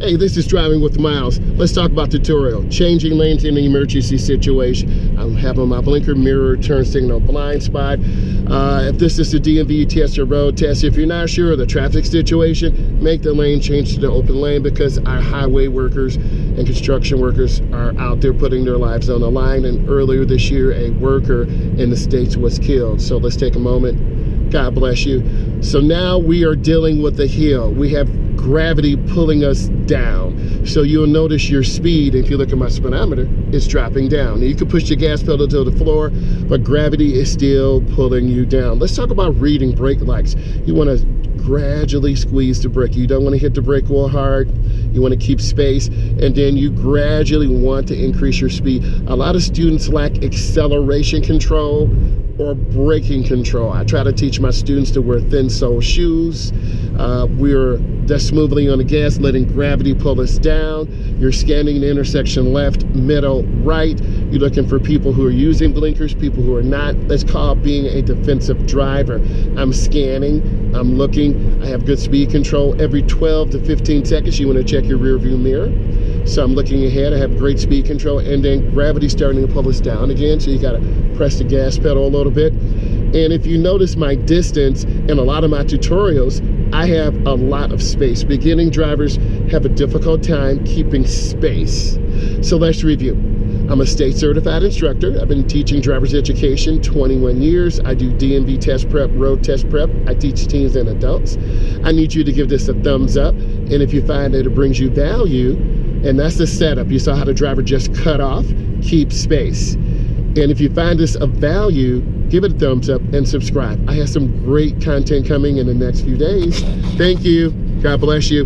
Hey, this is Driving with Myles. Let's talk about tutorial. Changing lanes in an emergency situation. I'm having my blinker, mirror, turn signal, blind spot. If this is a DMV test or road test, if you're not sure of the traffic situation, make the lane change to the open lane because our highway workers and construction workers are out there putting their lives on the line. And earlier this year, a worker in the States was killed. So let's take a moment. God bless you. So now we are dealing with the hill. We have gravity pulling us down. So you'll notice your speed, if you look at my speedometer, is dropping down. Now you can push your gas pedal to the floor, but gravity is still pulling you down. Let's talk about reading brake lights. You want to gradually squeeze the brake. You don't want to hit the brake wheel hard. You want to keep space, and then you gradually want to increase your speed. A lot of students lack acceleration control or braking control. I try to teach my students to wear thin sole shoes. We're smoothly on the gas, letting gravity pull us down. You're scanning the intersection left, middle, right. You're looking for people who are using blinkers, people who are not. That's called being a defensive driver. I'm scanning, I'm looking, I have good speed control. Every 12 to 15 seconds, you want to check your rear view mirror. So I'm looking ahead, I have great speed control, and then gravity's starting to pull us down again, so you gotta press the gas pedal a little bit. And if you notice my distance in a lot of my tutorials, I have a lot of space. Beginning drivers have a difficult time keeping space. So let's review. I'm a state certified instructor. I've been teaching driver's education 21 years. I do DMV test prep, road test prep. I teach teens and adults. I need you to give this a thumbs up. And if you find that it brings you value, and that's the setup. You saw how the driver just cut off, keep space. And if you find this of value, give it a thumbs up and subscribe. I have some great content coming in the next few days. Thank you. God bless you.